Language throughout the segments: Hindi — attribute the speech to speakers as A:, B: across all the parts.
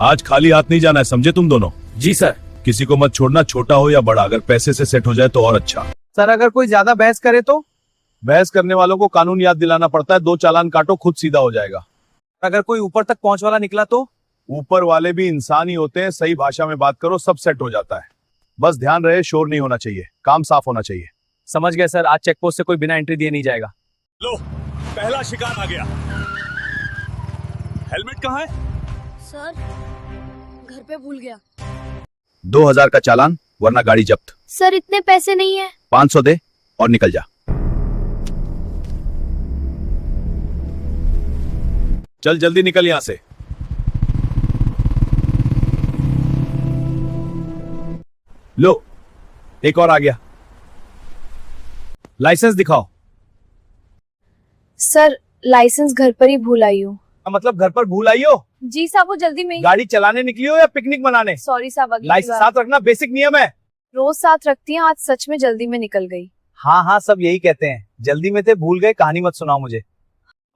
A: आज खाली हाथ नहीं जाना है, समझे तुम दोनों?
B: जी सर।
A: किसी को मत छोड़ना, छोटा हो या बड़ा। अगर पैसे से सेट हो जाए तो और अच्छा।
B: सर अगर कोई ज्यादा बहस करे तो?
A: बहस करने वालों को कानून याद दिलाना पड़ता है। 2 चालान काटो, खुद सीधा हो जाएगा।
B: अगर कोई ऊपर तक पहुंच वाला निकला तो?
A: ऊपर वाले भी इंसान ही होते हैं, सही भाषा में बात करो, सब सेट हो जाता है। बस ध्यान रहे, शोर नहीं होना चाहिए, काम साफ होना चाहिए।
B: समझ गए सर, आज चेक पोस्ट से कोई बिना एंट्री दिए नहीं जाएगा।
A: लो, पहला शिकार आ गया। हेलमेट कहाँ है?
C: सर घर पे भूल गया।
A: 2000 का चालान, वरना गाड़ी जब्त।
C: सर इतने पैसे नहीं है।
A: 500 दे और निकल जा। चल जल्दी निकल यहां से। लो, एक और आ गया। लाइसेंस दिखाओ।
C: सर लाइसेंस घर पर ही भूल आई हूँ।
A: मतलब घर पर भूल आई हो?
C: जी साहब वो जल्दी में ही।
A: गाड़ी चलाने निकली हो या पिकनिक मनाने?
C: सॉरी साहब, अगली
A: लाइसेंस
C: बार।
A: साथ रखना बेसिक नियम है।
C: रोज साथ रखती हैं, आज सच में जल्दी में निकल गई।
B: हाँ हाँ, सब यही कहते हैं, जल्दी में थे, भूल गए। कहानी मत सुनाओ मुझे।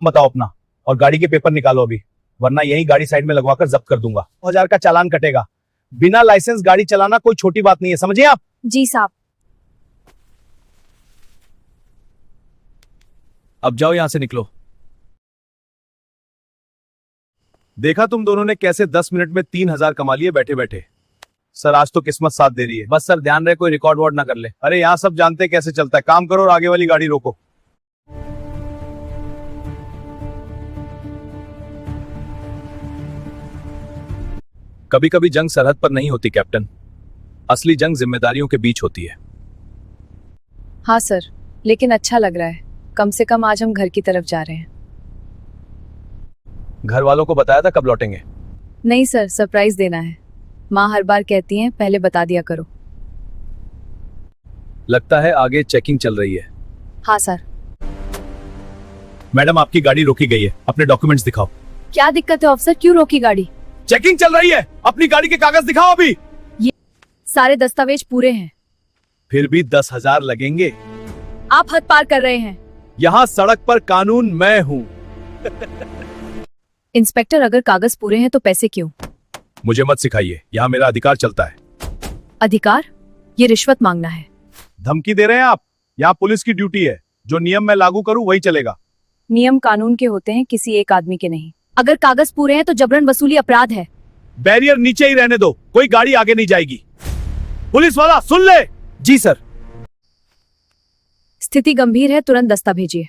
A: बताओ अपना, और गाड़ी के पेपर निकालो अभी, वरना यही गाड़ी साइड में लगवाकर जब्त कर दूंगा। 2000 का चालान कटेगा। बिना लाइसेंस गाड़ी चलाना कोई छोटी बात नहीं है, समझे आप?
C: जी साहब।
A: अब जाओ यहां से, निकलो। देखा तुम दोनों ने कैसे 10 मिनट में 3000 कमा लिए बैठे बैठे। सर आज तो किस्मत साथ दे रही है।
B: बस सर ध्यान रहे कोई रिकॉर्ड वॉर्ड ना कर ले।
A: अरे यहाँ सब जानते हैं कैसे चलता है। काम करो और आगे वाली गाड़ी रोको। कभी कभी जंग सरहद पर नहीं होती कैप्टन, असली जंग जिम्मेदारियों के बीच होती है।
C: हाँ सर, लेकिन अच्छा लग रहा है, कम से कम आज हम घर की तरफ जा रहे हैं।
A: घर वालों को बताया था कब लौटेंगे?
C: नहीं सर, सरप्राइज देना है। माँ हर बार कहती हैं पहले बता दिया करो।
A: लगता है आगे चेकिंग चल रही है।
C: हाँ सर।
A: मैडम आपकी गाड़ी रोकी गई है, अपने डॉक्यूमेंट्स दिखाओ।
C: क्या दिक्कत है ऑफिसर, क्यों रोकी गाड़ी?
A: चेकिंग चल रही है, अपनी गाड़ी के कागज दिखाओ अभी।
C: ये सारे दस्तावेज पूरे हैं।
A: फिर भी 10,000 लगेंगे।
C: आप हद पार कर रहे हैं।
A: यहाँ सड़क पर कानून मैं हूँ।
C: इंस्पेक्टर अगर कागज पूरे हैं तो पैसे क्यों?
A: मुझे मत सिखाइए, यहाँ मेरा अधिकार चलता है।
C: अधिकार? ये रिश्वत मांगना है।
A: धमकी दे रहे हैं आप? यहाँ पुलिस की ड्यूटी है, जो नियम मैं लागू करूँ वही चलेगा।
C: नियम कानून के होते हैं, किसी एक आदमी के नहीं। अगर कागज पूरे हैं तो जबरन वसूली अपराध है।
A: बैरियर नीचे ही रहने दो, कोई गाड़ी आगे नहीं जाएगी। पुलिस वाला सुन ले।
B: जी सर।
C: स्थिति गंभीर है, तुरंत दस्ता भेजिए।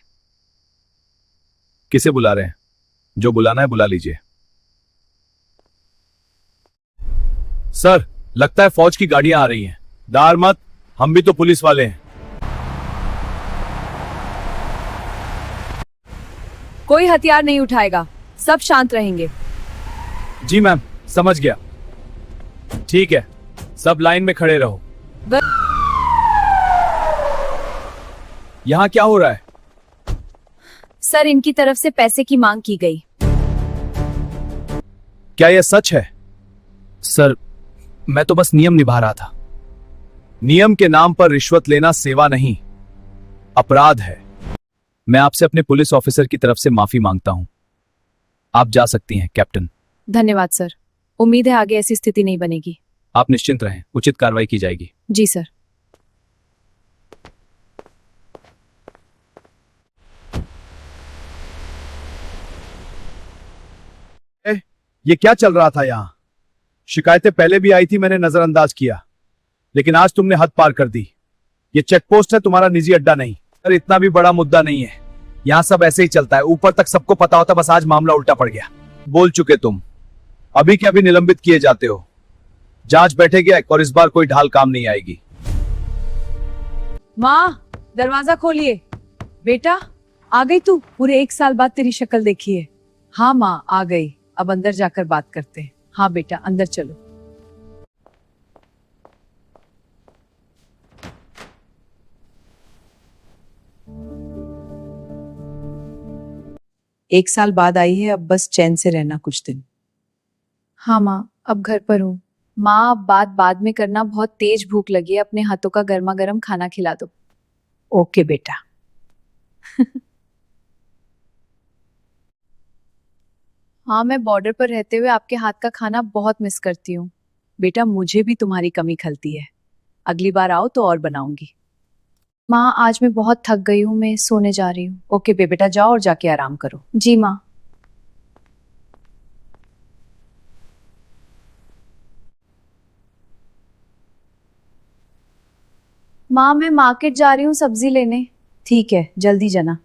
A: किसे बुला रहे हैं? जो बुलाना है बुला लीजिए। सर लगता है फौज की गाड़ियां आ रही हैं। डर मत, हम भी तो पुलिस वाले हैं।
C: कोई हथियार नहीं उठाएगा, सब शांत रहेंगे।
A: जी मैम, समझ गया। ठीक है, सब लाइन में खड़े रहो। यहां क्या हो रहा है?
C: सर इनकी तरफ से पैसे की मांग की गई।
A: क्या यह सच है?
B: सर मैं तो बस नियम निभा रहा था।
A: नियम के नाम पर रिश्वत लेना सेवा नहीं, अपराध है। मैं आपसे अपने पुलिस ऑफिसर की तरफ से माफी मांगता हूं। आप जा सकती हैं कैप्टन।
C: धन्यवाद सर, उम्मीद है आगे ऐसी स्थिति नहीं बनेगी।
A: आप निश्चिंत रहें, उचित कार्रवाई की जाएगी।
C: जी सर।
A: ये क्या चल रहा था यहाँ? शिकायतें पहले भी आई थी, मैंने नजरअंदाज किया, लेकिन आज तुमने हद पार कर दी। ये चेक पोस्ट है, तुम्हारा निजी अड्डा नहीं। अरे इतना भी बड़ा मुद्दा नहीं है, यहाँ सब ऐसे ही चलता है। ऊपर तक सबको पता होता, बस आज मामला उल्टा पड़ गया। बोल चुके तुम, अभी के अभी निलंबित किए जाते हो। जांच बैठेगी और इस बार कोई ढाल काम नहीं आएगी।
D: माँ दरवाजा खोलिए। बेटा आ गई तू? पूरे 1 साल बाद तेरी शक्ल देखी है। हाँ माँ आ गई, अब अंदर जाकर बात करते हैं। हाँ बेटा अंदर चलो। एक साल बाद आई है, अब बस चैन से रहना कुछ दिन।
C: हाँ माँ, अब घर पर हूँ। माँ अब बात बाद में करना, बहुत तेज भूख लगी है, अपने हाथों का गर्मा गर्म खाना खिला दो।
D: ओके बेटा।
C: हाँ, मैं बॉर्डर पर रहते हुए आपके हाथ का खाना बहुत मिस करती हूँ।
D: बेटा मुझे भी तुम्हारी कमी खलती है, अगली बार आओ तो और बनाऊंगी।
C: माँ, आज मैं बहुत थक गई हूँ, मैं सोने जा रही हूँ।
D: ओके बेटा, जाओ और जाके आराम करो।
C: जी माँ। माँ, मैं मार्केट जा रही हूँ सब्जी लेने।
D: ठीक है, जल्दी जाना।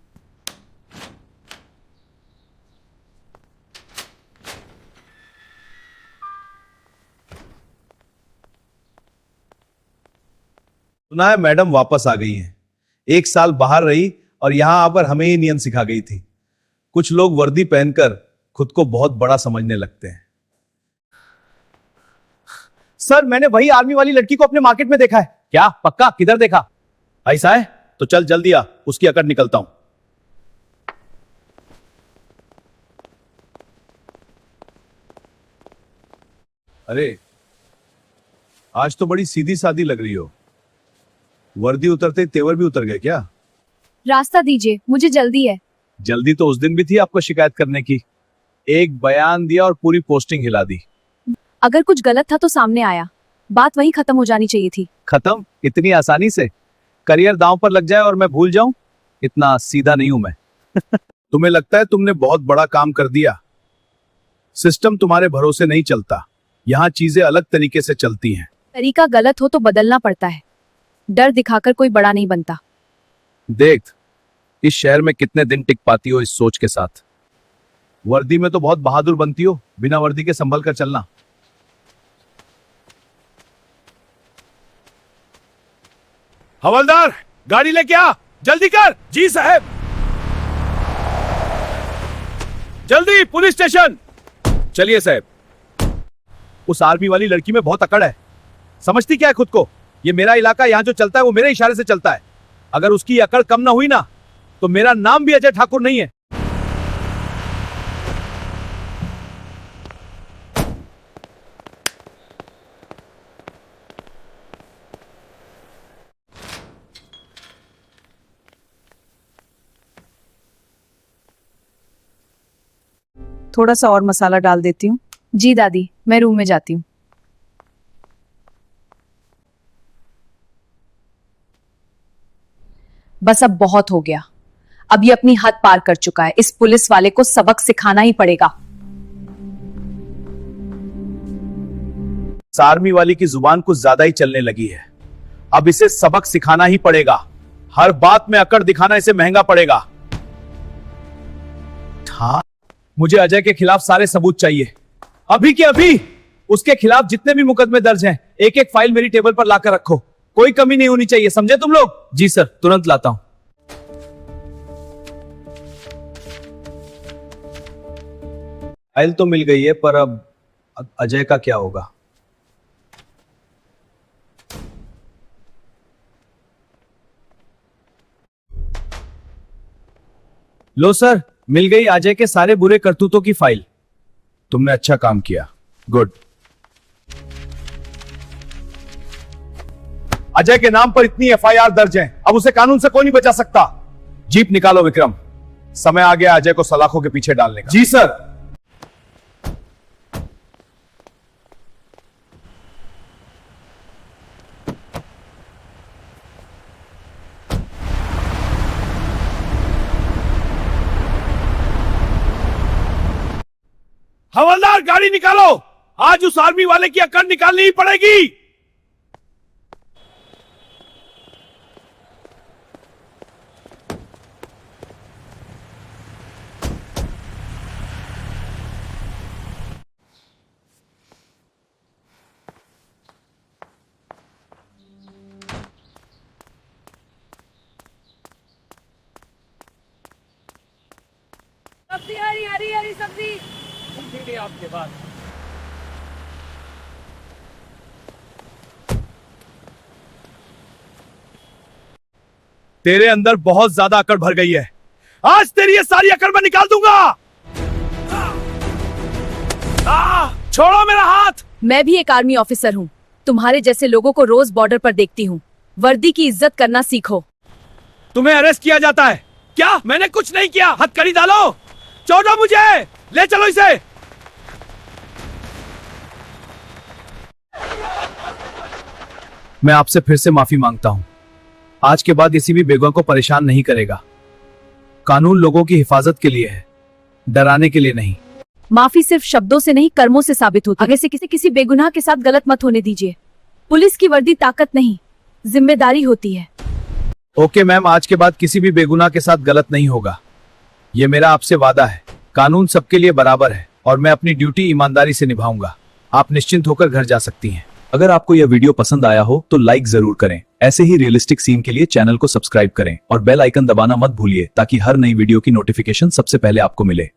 A: सुना है मैडम वापस आ गई हैं। 1 साल बाहर रही और यहां आकर हमें ही नियम सिखा गई थी। कुछ लोग वर्दी पहनकर खुद को बहुत बड़ा समझने लगते हैं। सर, मैंने वही आर्मी वाली लड़की को अपने मार्केट में देखा है। क्या पक्का? किधर देखा? ऐसा है तो चल जल्दी आ, उसकी अकड़ निकलता हूं। अरे, आज तो बड़ी सीधी सादी लग रही हो। वर्दी उतरते तेवर भी उतर गए क्या?
C: रास्ता दीजिए, मुझे जल्दी है।
A: जल्दी तो उस दिन भी थी आपको शिकायत करने की। एक बयान दिया और पूरी पोस्टिंग हिला दी।
C: अगर कुछ गलत था तो सामने आया, बात वहीं खत्म हो जानी चाहिए थी।
A: खत्म? इतनी आसानी से? करियर दांव पर लग जाए और मैं भूल जाऊं? इतना सीधा नहीं हूं मैं। तुम्हें लगता है तुमने बहुत बड़ा काम कर दिया? सिस्टम तुम्हारे भरोसे नहीं चलता। यहाँ चीजें अलग तरीके से चलती हैं।
C: तरीका गलत हो तो बदलना पड़ता है। डर दिखाकर कोई बड़ा नहीं बनता।
A: देख, इस शहर में कितने दिन टिक पाती हो इस सोच के साथ। वर्दी में तो बहुत बहादुर बनती हो, बिना वर्दी के संभल कर चलना। हवलदार, गाड़ी लेके आ, जल्दी कर। जी साहब। जल्दी पुलिस स्टेशन। चलिए साहब। उस आर्मी वाली लड़की में बहुत अकड़ है। समझती क्या है खुद को? ये मेरा इलाका, यहां जो चलता है वो मेरे इशारे से चलता है। अगर उसकी अकड़ कम ना हुई ना तो मेरा नाम भी अजय ठाकुर नहीं है।
D: थोड़ा सा और मसाला डाल देती हूँ।
C: जी दादी, मैं रूम में जाती हूँ।
D: बस अब बहुत हो गया। अब ये अपनी हद पार कर चुका है। इस पुलिस वाले को सबक सिखाना ही पड़ेगा।
A: इस आर्मी वाली की जुबान कुछ ज्यादा ही चलने लगी है। अब इसे सबक सिखाना ही पड़ेगा। हर बात में अकड़ दिखाना इसे महंगा पड़ेगा। हाँ, मुझे अजय के खिलाफ सारे सबूत चाहिए, अभी के अभी। उसके खिलाफ जितने भी मुकदमे दर्ज हैं, एक एक फाइल मेरी टेबल पर लाकर रखो। कोई कमी नहीं होनी चाहिए, समझे तुम लोग? जी सर, तुरंत लाता हूं। फाइल तो मिल गई है, पर अब अजय का क्या होगा? लो सर, मिल गई अजय के सारे बुरे करतूतों की फाइल। तुमने अच्छा काम किया, गुड। अजय के नाम पर इतनी एफआईआर दर्ज है, अब उसे कानून से कोई नहीं बचा सकता। जीप निकालो विक्रम, समय आ गया अजय को सलाखों के पीछे डालने का। जी सर। हवलदार, गाड़ी निकालो। आज उस आर्मी वाले की अकड़ निकालनी ही पड़ेगी।
D: सब्जी, हरी हरी हरी सब्जी।
A: आपके बाद तेरे अंदर बहुत ज्यादा अकड़ भर गई है। आज तेरी ये सारी अकड़ मैं निकाल दूंगा। छोड़ो मेरा हाथ।
D: मैं भी एक आर्मी ऑफिसर हूँ। तुम्हारे जैसे लोगों को रोज बॉर्डर पर देखती हूँ। वर्दी की इज्जत करना सीखो।
A: तुम्हें अरेस्ट किया जाता है क्या? मैंने कुछ नहीं किया। हथकड़ी डालो, छोड़ो मुझे। ले चलो इसे। मैं आपसे फिर से माफी मांगता हूं। आज के बाद किसी भी बेगुनाह को परेशान नहीं करेगा। कानून लोगों की हिफाजत के लिए है, डराने के लिए नहीं।
E: माफी सिर्फ शब्दों से नहीं कर्मों से साबित होती है। आगे से किसी बेगुनाह के साथ गलत मत होने दीजिए। पुलिस की वर्दी ताकत नहीं, जिम्मेदारी होती है।
A: ओके मैम, आज के बाद किसी भी बेगुनाह के साथ गलत नहीं होगा। ये मेरा आपसे वादा है। कानून सबके लिए बराबर है और मैं अपनी ड्यूटी ईमानदारी से निभाऊंगा। आप निश्चिंत होकर घर जा सकती हैं। अगर आपको यह वीडियो पसंद आया हो तो लाइक जरूर करें। ऐसे ही रियलिस्टिक सीन के लिए चैनल को सब्सक्राइब करें और बेल आइकन दबाना मत भूलिए ताकि हर नई वीडियो की नोटिफिकेशन सबसे पहले आपको मिले।